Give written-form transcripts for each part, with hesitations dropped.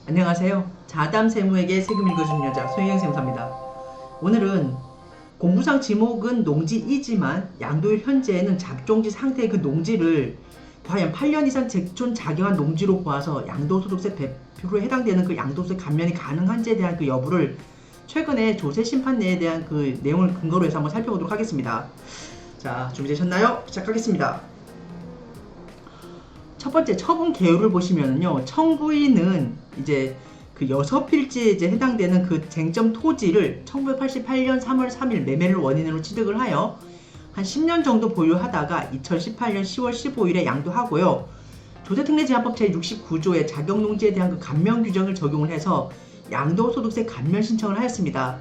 안녕하세요. 자담 세무에게 세금 읽어주는 여자 손혜경 세무사입니다. 오늘은 공부상 지목은 농지이지만 양도일 현재에는 작종지 상태의 그 농지를 과연 8년 이상 제촌 작용한 농지로 보아서 양도소득세 100%에 해당되는 그 양도세 감면이 가능한지에 대한 그 여부를 최근에 조세 심판례에 대한 그 내용을 근거로 해서 한번 살펴보도록 하겠습니다. 자, 준비되셨나요? 시작하겠습니다. 첫 번째 처분 개요를 보시면은요, 청구인은 이제 그 6필지에 이제 해당되는 그 쟁점 토지를 1988년 3월 3일 매매를 원인으로 취득을 하여 한 10년 정도 보유하다가 2018년 10월 15일에 양도하고요. 조세특례제한법 제69조의 자격농지에 대한 그 감면 규정을 적용을 해서 양도소득세 감면 신청을 하였습니다.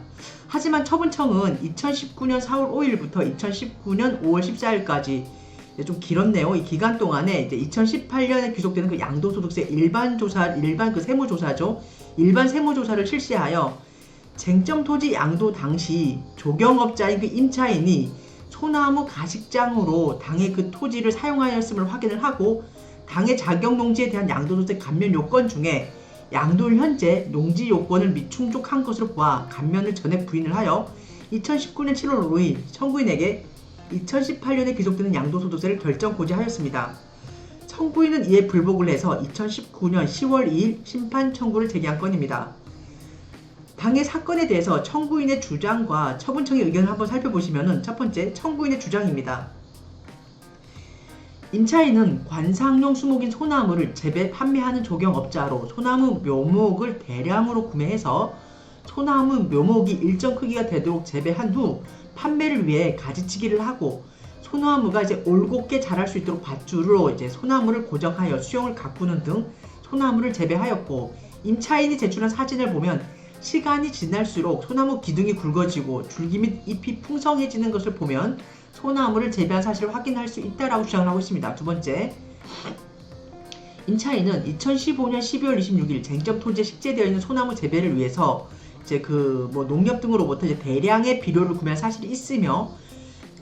하지만 처분청은 2019년 4월 5일부터 2019년 5월 14일까지 좀 길었네요. 이 기간 동안에 이제 2018년에 귀속되는 그 양도소득세 일반 그 세무조사죠. 일반 세무조사를 실시하여 쟁점 토지 양도 당시 조경업자인 그 임차인이 소나무 가식장으로 당의 그 토지를 사용하였음을 확인을 하고 당의 자격농지에 대한 양도소득세 감면 요건 중에 양도일 현재 농지 요건을 미충족한 것으로 보아 감면을 전액 부인을 하여 2019년 7월 5일 청구인에게 2018년에 귀속되는 양도소득세를 결정 고지하였습니다. 청구인은 이에 불복을 해서 2019년 10월 2일 심판 청구를 제기한 건입니다. 당의 사건에 대해서 청구인의 주장과 처분청의 의견을 한번 살펴보시면 첫 번째, 청구인의 주장입니다. 임차인은 관상용 수목인 소나무를 재배 판매하는 조경업자로 소나무 묘목을 대량으로 구매해서 소나무 묘목이 일정 크기가 되도록 재배한 후 판매를 위해 가지치기를 하고 소나무가 이제 올곧게 자랄 수 있도록 밧줄로 이제 소나무를 고정하여 수용을 가꾸는 등 소나무를 재배하였고, 임차인이 제출한 사진을 보면 시간이 지날수록 소나무 기둥이 굵어지고 줄기 및 잎이 풍성해지는 것을 보면 소나무를 재배한 사실을 확인할 수 있다라고 주장을 하고 있습니다. 두 번째, 임차인은 2015년 12월 26일 쟁점 토지에 식재되어 있는 소나무 재배를 위해서 이제 그 농협 등으로부터 이제 대량의 비료를 구매한 사실이 있으며,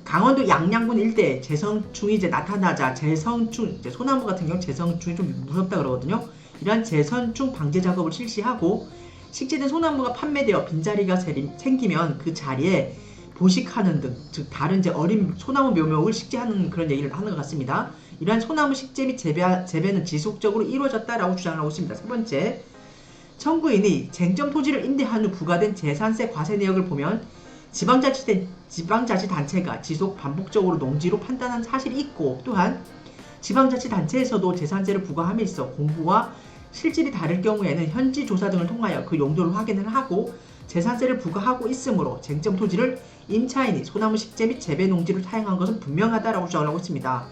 강원도 양양군 일대에 재성충이 이제 나타나자 재성충, 이제 소나무 같은 경우 재성충이 좀 무섭다 그러거든요. 이러한 재성충 방제 작업을 실시하고 식재된 소나무가 판매되어 빈자리가 생기면 그 자리에 보식하는 등, 즉 다른 이제 어린 소나무 묘목을 식재하는 그런 얘기를 하는 것 같습니다. 이러한 소나무 식재 및 재배는 지속적으로 이루어졌다라고 주장을 하고 있습니다. 세 번째, 청구인이 쟁점 토지를 임대한 후 부과된 재산세 과세 내역을 보면 지방자치단체가 지속 반복적으로 농지로 판단한 사실이 있고, 또한 지방자치단체에서도 재산세를 부과함에 있어 공부와 실질이 다를 경우에는 현지 조사 등을 통하여 그 용도를 확인을 하고 재산세를 부과하고 있으므로 쟁점 토지를 임차인이 소나무 식재 및 재배 농지를 사용한 것은 분명하다라고 주장을 하고 있습니다.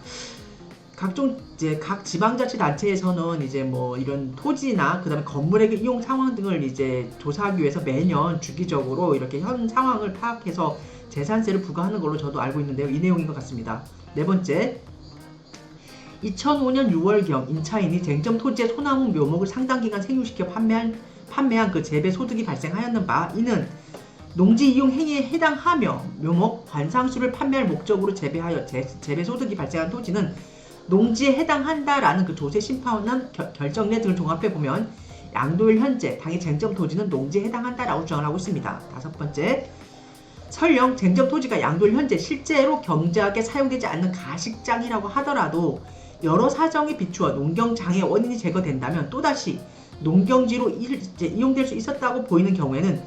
각종 이제 각 지방자치단체에서는 이제 이런 토지나 그다음에 건물의 그 이용 상황 등을 이제 조사하기 위해서 매년 주기적으로 이렇게 현 상황을 파악해서 재산세를 부과하는 걸로 저도 알고 있는데요. 이 내용인 것 같습니다. 네 번째, 2005년 6월경 임차인이 쟁점 토지의 소나무 묘목을 상당 기간 생육시켜 판매한 그 재배 소득이 발생하였는 바, 이는 농지 이용 행위에 해당하며 묘목 관상수를 판매할 목적으로 재배하여 재배 소득이 발생한 토지는 농지에 해당한다라는 그 조세 심판원 결정례 등을 종합해보면 양도일 현재 당의 쟁점 토지는 농지에 해당한다라고 주장을 하고 있습니다. 다섯 번째, 설령 쟁점 토지가 양도일 현재 실제로 경제하게 사용되지 않는 가식장이라고 하더라도 여러 사정에 비추어 농경장애 원인이 제거된다면 또다시 농경지로 이용될 수 있었다고 보이는 경우에는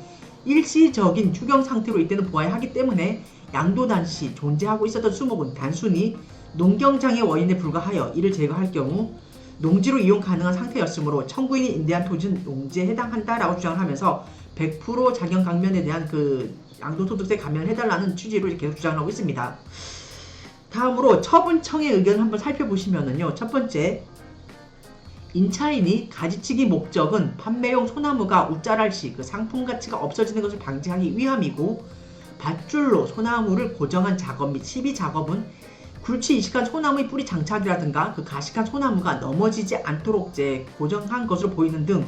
일시적인 휴경 상태로 이때는 보아야 하기 때문에 양도 당시 존재하고 있었던 수목은 단순히 농경장애 원인에 불과하여 이를 제거할 경우 농지로 이용 가능한 상태였으므로 청구인이 임대한 토지는 농지에 해당한다라고 주장을 하면서 100% 자격 감면에 대한 그 양도소득세 감면을 해달라는 취지로 계속 주장을 하고 있습니다. 다음으로 처분청의 의견을 한번 살펴보시면은요, 첫 번째, 임차인이 가지치기 목적은 판매용 소나무가 웃자랄 시 그 상품 가치가 없어지는 것을 방지하기 위함이고, 밧줄로 소나무를 고정한 작업 및 시비 작업은 굵지 이식한 소나무의 뿌리 장착이라든가 그 가식한 소나무가 넘어지지 않도록 고정한 것으로 보이는 등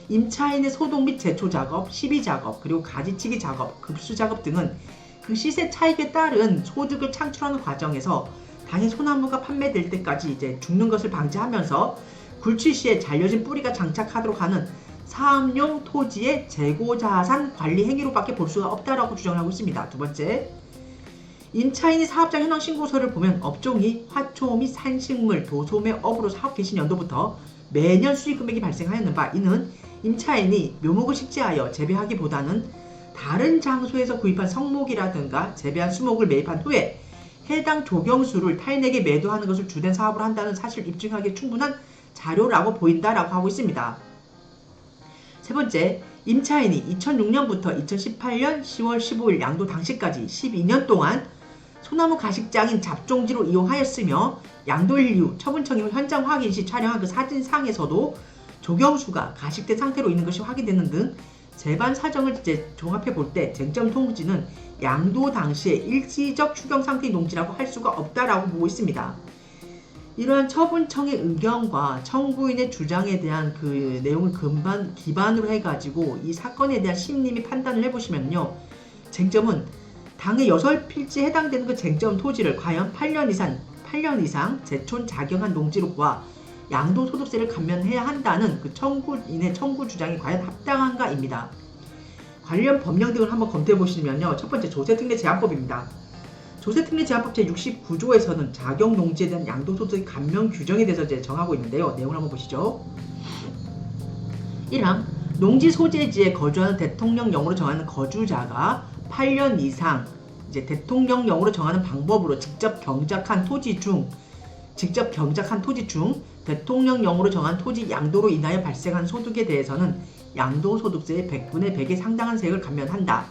임차인의 소독 및 제초 작업, 시비 작업, 그리고 가지치기 작업, 급수 작업 등은 그 시세 차익에 따른 소득을 창출하는 과정에서 당의 소나무가 판매될 때까지 이제 죽는 것을 방지하면서 굴치 시에 잘려진 뿌리가 장착하도록 하는 사업용 토지의 재고자산 관리 행위로밖에 볼 수가 없다라고 주장을 하고 있습니다. 두 번째, 임차인이 사업장 현황 신고서를 보면 업종이 화초 및 산식물, 도소매 업으로 사업 개시 연도부터 매년 수익 금액이 발생하였는 바, 이는 임차인이 묘목을 식재하여 재배하기보다는 다른 장소에서 구입한 성목이라든가 재배한 수목을 매입한 후에 해당 조경수를 타인에게 매도하는 것을 주된 사업으로 한다는 사실을 입증하기에 충분한 자료라고 보인다라고 하고 있습니다. 세 번째, 임차인이 2006년부터 2018년 10월 15일 양도 당시까지 12년 동안 소나무 가식장인 잡종지로 이용하였으며 양도일 이후 처분청이 현장 확인 시 촬영한 그 사진상에서도 조경수가 가식된 상태로 있는 것이 확인되는 등 재반 사정을 종합해 볼 때 쟁점 통지는 양도 당시에 일시적 추경 상태의 농지라고 할 수가 없다라고 보고 있습니다. 이러한 처분청의 의견과 청구인의 주장에 대한 그 내용을 기반으로 해가지고 이 사건에 대한 심리 및 판단을 해보시면요, 쟁점은 당의 여설필지에 해당되는 그 쟁점 토지를 과연 8년 이상 제촌 작용한 농지로 보아 양도소득세를 감면해야 한다는 그 청구인의 청구 주장이 과연 합당한가입니다. 관련 법령 등을 한번 검토해 보시면요, 첫 번째 조세특례제한법입니다. 조세특례제한법 제69조에서는 작용 농지에 대한 양도소득 감면 규정에 대해서 정하고 있는데요. 내용을 한번 보시죠. 1항, 농지 소재지에 거주하는 대통령령으로 정하는 거주자가 8년 이상 대통령령으로 정하는 방법으로 직접 경작한 토지 중 대통령령으로 정한 토지 양도로 인하여 발생한 소득에 대해서는 양도소득세의 100분의 100에 상당한 세액을 감면한다.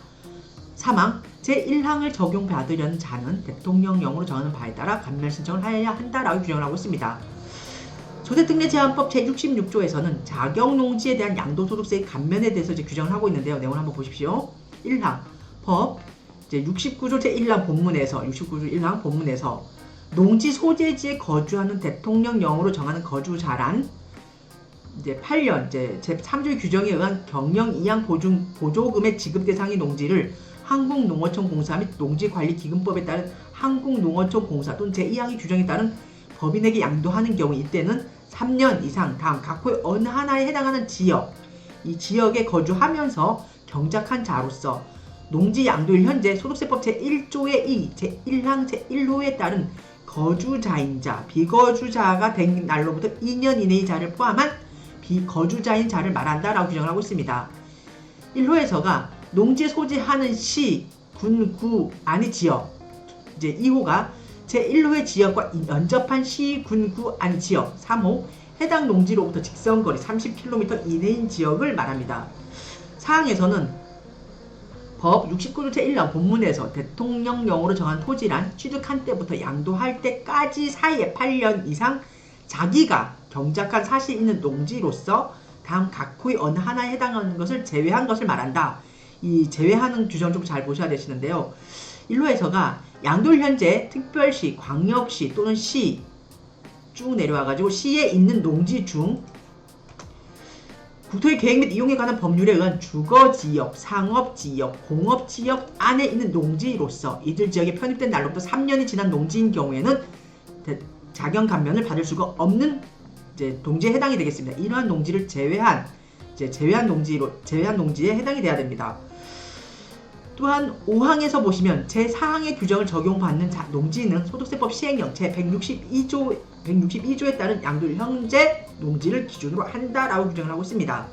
3항, 제1항을 적용받으려는 자는 대통령령으로 정하는 바에 따라 감면 신청을 하여야 한다라고 규정을 하고 있습니다. 조세특례제한법 제66조에서는 작용농지에 대한 양도소득세의 감면에 대해서 규정을 하고 있는데요. 내용을 한번 보십시오. 1항, 법 69조 제1항 본문에서 농지 소재지에 거주하는 대통령령으로 정하는 거주자란 8년 제3조의 규정에 의한 경영 이양 보조금의 지급 대상의 농지를 한국농어촌공사 및 농지관리기금법에 따른 한국농어촌공사 또는 제2항의 규정에 따른 법인에게 양도하는 경우, 이때는 3년 이상 다음 각호의 어느 하나에 해당하는 지역, 이 지역에 거주하면서 경작한 자로서 농지 양도일 현재 소득세법 제1조의 2, 제1항 제1호에 따른 거주자인 자, 비거주자가 된 날로부터 2년 이내의 자를 포함한 비거주자인 자를 말한다라고 규정을 하고 있습니다. 1호에서가 농지 소재하는 시, 군, 구 안의 지역, 2호가 제1호의 지역과 연접한 시, 군, 구 안의 지역, 3호 해당 농지로부터 직선거리 30km 이내인 지역을 말합니다. 사항에서는 법 69조 제1항 본문에서 대통령령으로 정한 토지란 취득한 때부터 양도할 때까지 사이에 8년 이상 자기가 경작한 사실이 있는 농지로서 다음 각호의 어느 하나에 해당하는 것을 제외한 것을 말한다. 이 제외하는 규정을 좀 잘 보셔야 되시는데요. 1호에서가 양도일 현재 특별시, 광역시 또는 시 쭉 내려와가지고 시에 있는 농지 중 국토의 계획 및 이용에 관한 법률에 의한 주거지역, 상업지역, 공업지역 안에 있는 농지로서 이들 지역에 편입된 날로부터 3년이 지난 농지인 경우에는 자경 감면을 받을 수가 없는 농지에 해당이 되겠습니다. 이러한 농지를 제외한 농지에 해당이 돼야 됩니다. 또한 5항에서 보시면 제4항의 규정을 적용받는 농지는 소득세법 시행령 제162조에 따른 양도일 현재 농지를 기준으로 한다라고 규정을 하고 있습니다.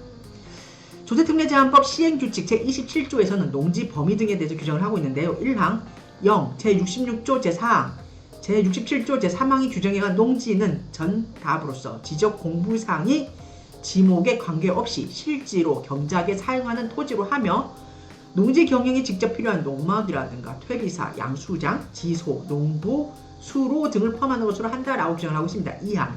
조세특례제한법 시행규칙 제27조에서는 농지 범위 등에 대해서 규정을 하고 있는데요. 1항 0 제66조 제4항 제67조 제3항의 규정에 의한 농지는 전답으로서 지적 공부사항이 지목에 관계없이 실지로 경작에 사용하는 토지로 하며 농지 경영에 직접 필요한 농막이라든가 퇴비사, 양수장, 지소, 농부, 수로 등을 포함하는 것으로 한다라고 규정을 하고 있습니다. 2항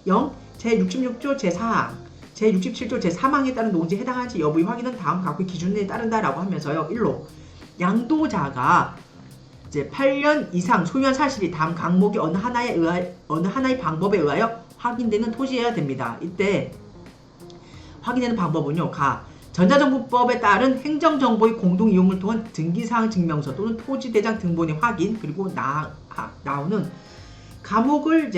0 제66조 제4항 제67조 제3항에 따른 농지에 해당하는지 여부의 확인은 다음 각호의 기준에 따른다라고 하면서요. 1로 양도자가 8년 이상 소유한 사실이 다음 항목의 어느 하나의 방법에 의하여 확인되는 토지여야 됩니다. 이때 확인되는 방법은요. 전자정보법에 따른 행정정보의 공동이용을 통한 등기사항 증명서 또는 토지대장 등본의 확인, 그리고 나오는 감옥을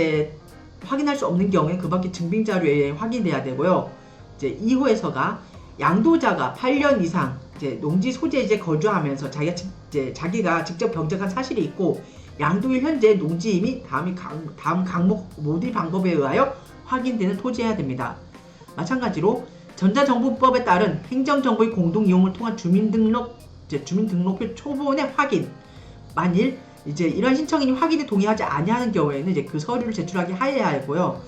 확인할 수 없는 경우에 그 밖에 증빙자료에 확인돼야 되고요. 이제 2호에서가 양도자가 8년 이상 이제 농지 소재에 이제 거주하면서 자기가 직접 경작한 사실이 있고 양도일 현재 농지임이 다음 강목 모두 방법에 의하여 확인되는 토지여야 됩니다. 마찬가지로 전자정보법에 따른 행정정보의 공동이용을 통한 주민등록표 초본의 확인. 만일 이제 이런 신청인이 확인에 동의하지 아니하는 경우에는 이제 그 서류를 제출하기 하여야 하고요.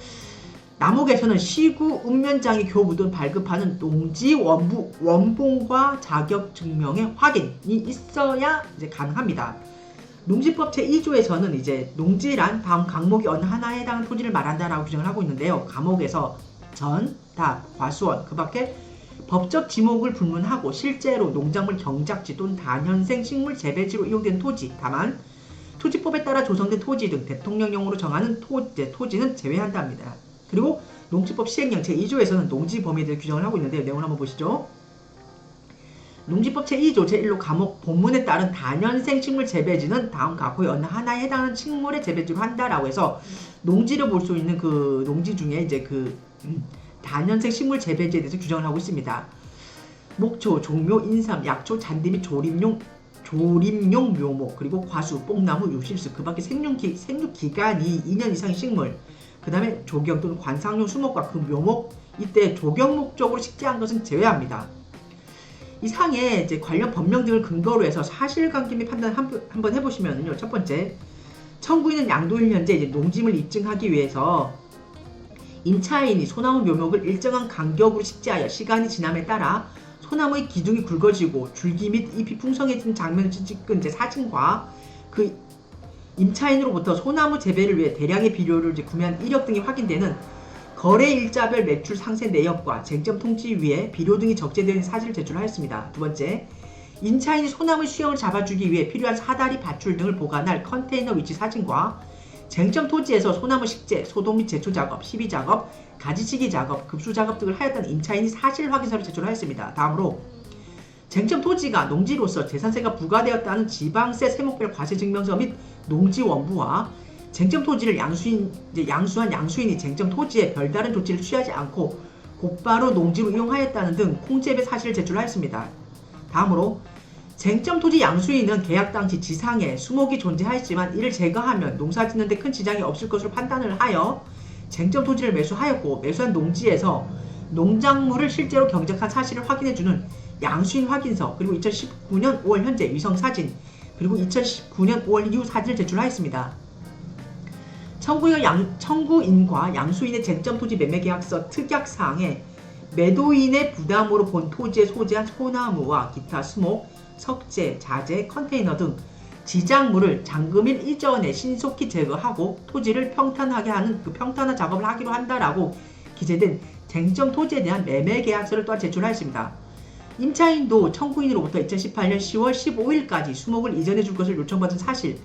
남옥에서는 시구 읍면장의 교부등 발급하는 농지 원본과 자격 증명의 확인이 있어야 이제 가능합니다. 농지법 제2조에서는 이제 농지란 다음 강목이 어느 하나에 해당하는 토지를 말한다라고 규정을 하고 있는데요. 감옥에서 전, 다, 과수원, 그 밖에 법적 지목을 불문하고 실제로 농작물 경작지 또는 단현생 식물 재배지로 이용되는 토지, 다만 토지법에 따라 조성된 토지 등 대통령령으로 정하는 토지는 제외한답니다. 그리고 농지법 시행령 제2조에서는 농지 범위에 대해 규정을 하고 있는데요. 내용을 한번 보시죠. 농지법 제2조 제1로 감옥 본문에 따른 단연생 식물 재배지는 다음 각호의 어느 하나에 해당하는 식물의 재배지로 한다라고 해서 농지를 볼 수 있는 그 농지 중에 이제 단연생 식물 재배지에 대해서 규정을 하고 있습니다. 목초, 종묘, 인삼, 약초, 잔디 및 조림용 묘목, 그리고 과수, 뽕나무, 유실수, 그 밖에 생육기간이 2년 이상의 식물, 그 다음에 조경 또는 관상용 수목과 그 묘목, 이때 조경 목적으로 식재한 것은 제외합니다. 이 상에 이제 관련 법령 등을 근거로 해서 사실관계 및 판단 한번 해보시면요. 첫 번째, 청구인은 양도일 현재 이제 농짐을 입증하기 위해서 임차인이 소나무 묘목을 일정한 간격으로 식재하여 시간이 지남에 따라 소나무의 기둥이 굵어지고 줄기 및 잎이 풍성해진 장면을 찍은 이제 사진과 그 임차인으로부터 소나무 재배를 위해 대량의 비료를 이제 구매한 이력 등이 확인되는 거래 일자별 매출 상세 내역과 쟁점 통지 위에 비료 등이 적재된 사실을 제출하였습니다. 두 번째, 임차인이 소나무의 수영을 잡아주기 위해 필요한 사다리 밧줄 등을 보관할 컨테이너 위치 사진과 쟁점 토지에서 소나무 식재, 소독 및 제초 작업, 희비 작업, 가지치기 작업, 급수 작업 등을 하였다는 임차인이 사실 확인서를 제출하였습니다. 다음으로 쟁점 토지가 농지로서 재산세가 부과되었다는 지방세 세목별 과세 증명서 및 농지 원부와 쟁점 토지를 양수한 양수인이 쟁점 토지에 별다른 조치를 취하지 않고 곧바로 농지로 이용하였다는 등 콩재배 사실을 제출하였습니다. 다음으로 쟁점 토지 양수인은 계약 당시 지상에 수목이 존재하였지만 이를 제거하면 농사 짓는 데 큰 지장이 없을 것으로 판단을 하여 쟁점 토지를 매수하였고 매수한 농지에서 농작물을 실제로 경작한 사실을 확인해주는 양수인 확인서, 그리고 2019년 5월 현재 위성 사진, 그리고 2019년 5월 이후 사진을 제출하였습니다. 청구인과 양수인의 쟁점 토지 매매 계약서 특약사항에 매도인의 부담으로 본 토지에 소재한 소나무와 기타 수목, 석재, 자재, 컨테이너 등 지작물을 잔금일 이전에 신속히 제거하고 토지를 평탄하게 하는 그 평탄화 작업을 하기로 한다라고 기재된 쟁점 토지에 대한 매매 계약서를 또한 제출하였습니다. 임차인도 청구인으로부터 2018년 10월 15일까지 수목을 이전해 줄 것을 요청받은 사실,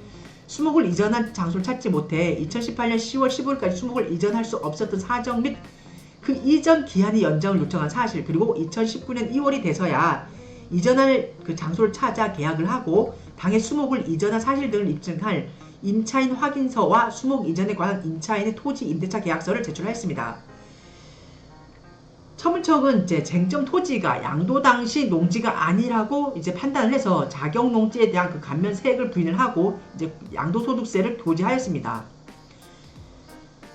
수목을 이전한 장소를 찾지 못해 2018년 10월 15일까지 수목을 이전할 수 없었던 사정 및 그 이전 기한의 연장을 요청한 사실, 그리고 2019년 2월이 돼서야 이전할 그 장소를 찾아 계약을 하고 당해 수목을 이전한 사실 등을 입증할 임차인 확인서와 수목 이전에 관한 임차인의 토지 임대차 계약서를 제출하였습니다. 처분청은 이제 쟁점 토지가 양도 당시 농지가 아니라고 이제 판단을 해서 자격 농지에 대한 그 감면 세액을 부인을 하고 이제 양도소득세를 도지하였습니다.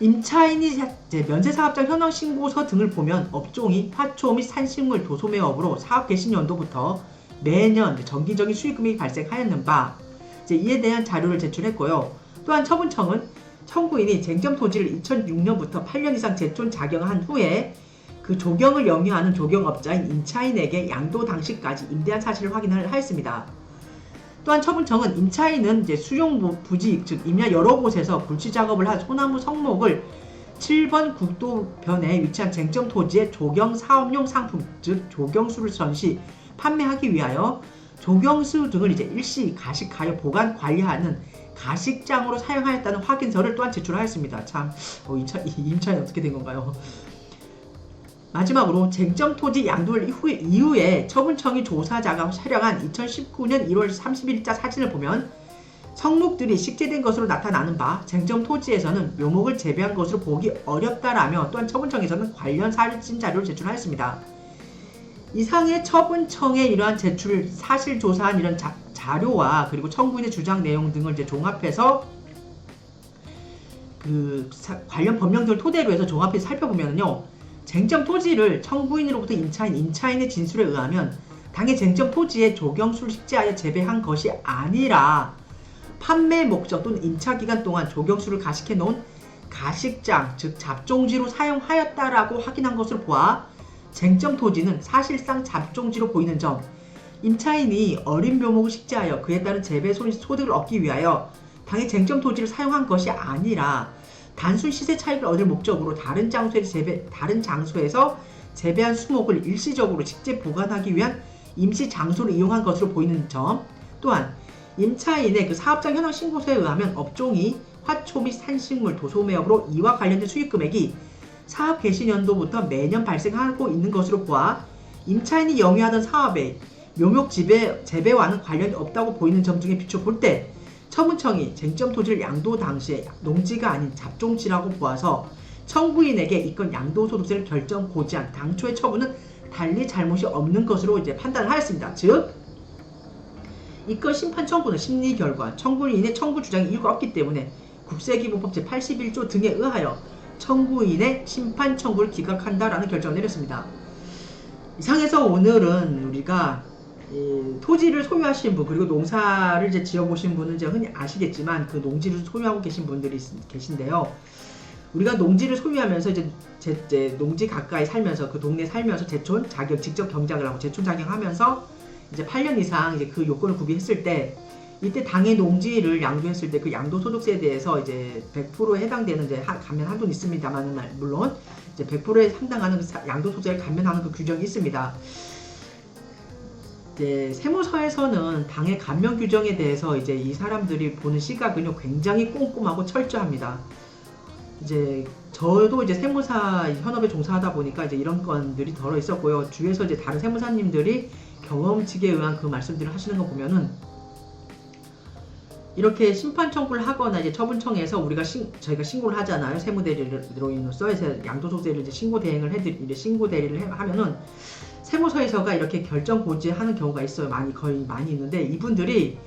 임차인이 이제 면세사업장 현황 신고서 등을 보면 업종이 화초 및 산식물 도소매업으로 사업 개시 연도부터 매년 정기적인 수익금이 발생하였는 바 이제 이에 대한 자료를 제출했고요. 또한 처분청은 청구인이 쟁점 토지를 2006년부터 8년 이상 제촌 작용한 후에 그 조경을 영위하는 조경업자인 임차인에게 양도 당시까지 임대한 사실을 확인을 하였습니다. 또한 처분청은 임차인은 이제 수용 부지, 즉 임야 여러 곳에서 불치 작업을 한 소나무 성목을 7번 국도변에 위치한 쟁점 토지의 조경 사업용 상품, 즉 조경수를 전시 판매하기 위하여 조경수 등을 이제 일시 가식하여 보관 관리하는 가식장으로 사용하였다는 확인서를 또한 제출하였습니다. 참, 이 임차인 어떻게 된 건가요? 마지막으로 쟁점 토지 양도일 이후에 처분청이 조사자가 촬영한 2019년 1월 30일자 사진을 보면 성목들이 식재된 것으로 나타나는 바 쟁점 토지에서는 묘목을 재배한 것으로 보기 어렵다라며 또한 처분청에서는 관련 사진 자료를 제출하였습니다. 이상의 처분청에 이러한 제출 사실 조사한 이런 자료와 그리고 청구인의 주장 내용 등을 이제 종합해서 그 관련 법령들을 토대로 해서 종합해서 살펴보면요, 쟁점 토지를 청구인으로부터 임차인의 진술에 의하면 당의 쟁점 토지에 조경수를 식재하여 재배한 것이 아니라 판매 목적 또는 임차기간 동안 조경수를 가식해 놓은 가식장, 즉 잡종지로 사용하였다라고 확인한 것으로 보아 쟁점 토지는 사실상 잡종지로 보이는 점, 임차인이 어린 묘목을 식재하여 그에 따른 재배 소득을 얻기 위하여 당의 쟁점 토지를 사용한 것이 아니라 단순 시세 차익을 얻을 목적으로 다른 장소에서 재배한 수목을 일시적으로 식재 보관하기 위한 임시 장소를 이용한 것으로 보이는 점, 또한 임차인의 그 사업장 현황 신고서에 의하면 업종이 화초 및 산식물, 도소매업으로 이와 관련된 수익 금액이 사업 개시 년도부터 매년 발생하고 있는 것으로 보아 임차인이 영위하던 사업에 묘목 재배와는 관련이 없다고 보이는 점 등에 비춰 볼 때 처분청이 쟁점 토지를 양도 당시에 농지가 아닌 잡종지라고 보아서 청구인에게 이건 양도소득세를 결정 고지한 당초의 처분은 달리 잘못이 없는 것으로 이제 판단을 하였습니다. 즉, 이건 심판 청구는 심리 결과 청구인의 청구 주장이 이유가 없기 때문에 국세기본법 제81조 등에 의하여 청구인의 심판 청구를 기각한다라는 결정을 내렸습니다. 이상해서 오늘은 우리가 토지를 소유하신 분, 그리고 농사를 이제 지어보신 분은 이제 흔히 아시겠지만 그 농지를 소유하고 계신 분들이 계신데요. 우리가 농지를 소유하면서 이제 농지 가까이 살면서 그 동네 살면서 제촌 자격 직접 경작을 하고 제촌 자격하면서 이제 8년 이상 이제 그 요건을 구비했을 때 이때 당의 농지를 양도했을 때 그 양도소득세에 대해서 이제 100%에 해당되는 이제 감면 한도는 있습니다만 물론 이제 100%에 상당하는 양도소득세를 감면하는 그 규정이 있습니다. 이제 세무서에서는 당의 감면 규정에 대해서 이제 이 사람들이 보는 시각은요 굉장히 꼼꼼하고 철저합니다. 이제 저도 이제 세무사 현업에 종사하다 보니까 이제 이런 건들이 덜어 있었고요. 주위에서 이제 다른 세무사님들이 경험칙에 의한 그 말씀들을 하시는 거 보면은 이렇게 심판 청구를 하거나 이제 처분청에서 저희가 신고를 하잖아요. 세무대리로서 해서 양도소득세를 이제 신고 대리를 하면은 세무서에서가 이렇게 결정 고지하는 경우가 있어요. 거의 많이 있는데 이분들이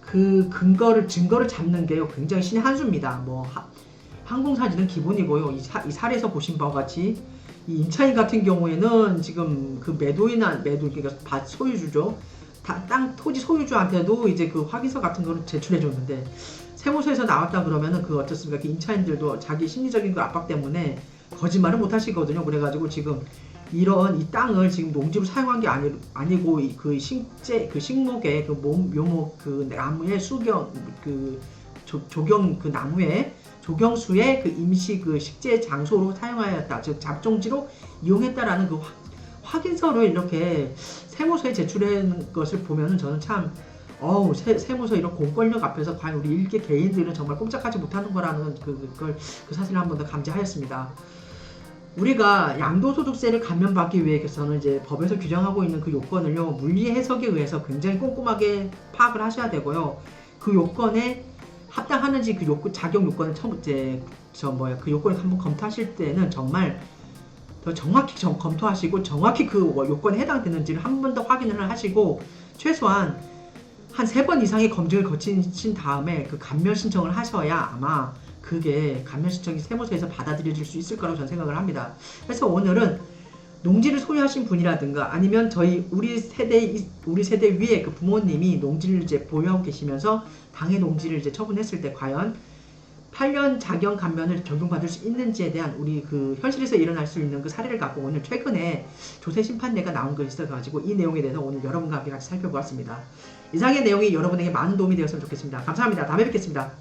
그 증거를 잡는 게요 굉장히 신의 한 수입니다. 뭐 항공사진은 기본이고요. 이 사례에서 보신 바와 같이 이 임차인 같은 경우에는 지금 그 그러니까 밭 소유주죠. 토지 소유주한테도 이제 그 확인서 같은 거를 제출해 줬는데 세무서에서 나왔다 그러면은 그 어떻습니까? 그 임차인들도 자기 심리적인 그 압박 때문에 거짓말을 못 하시거든요. 그래가지고 지금 이 땅을 지금 농지로 사용한 게 아니고 그 식목의 그 묘목 그 나무의 조경 그 나무의 조경수의 그 임시 그 식재 장소로 사용하였다. 즉 잡종지로 이용했다라는 그 확인서를 이렇게 세무서에 제출하는 것을 보면은 저는 참 세무서 이런 공권력 앞에서 과연 우리 일개 개인들은 정말 꼼짝하지 못하는 거라는 그 사실을 한 번 더 감지하였습니다. 우리가 양도소득세를 감면받기 위해서는 이제 법에서 규정하고 있는 그 요건을요 물리 해석에 의해서 굉장히 꼼꼼하게 파악을 하셔야 되고요. 그 요건에 합당하는지 그 자격 요건을 그 요건을 한번 검토하실 때는 정말 더 정확히 검토하시고 정확히 그 요건에 해당되는지를 한 번 더 확인을 하시고 최소한 한 3번 이상의 검증을 거치신 다음에 그 감면 신청을 하셔야 아마 그게 감면 신청이 세무서에서 받아들여질 수 있을 거라고 저는 생각을 합니다. 그래서 오늘은 농지를 소유하신 분이라든가 아니면 우리 세대 위에 그 부모님이 농지를 이제 보유하고 계시면서 당의 농지를 이제 처분했을 때 과연 8년 자경 감면을 적용받을 수 있는지에 대한 우리 그 현실에서 일어날 수 있는 그 사례를 갖고 오늘 최근에 조세심판례가 나온 것이 있어가지고 이 내용에 대해서 오늘 여러분과 함께 같이 살펴보았습니다. 이상의 내용이 여러분에게 많은 도움이 되었으면 좋겠습니다. 감사합니다. 다음에 뵙겠습니다.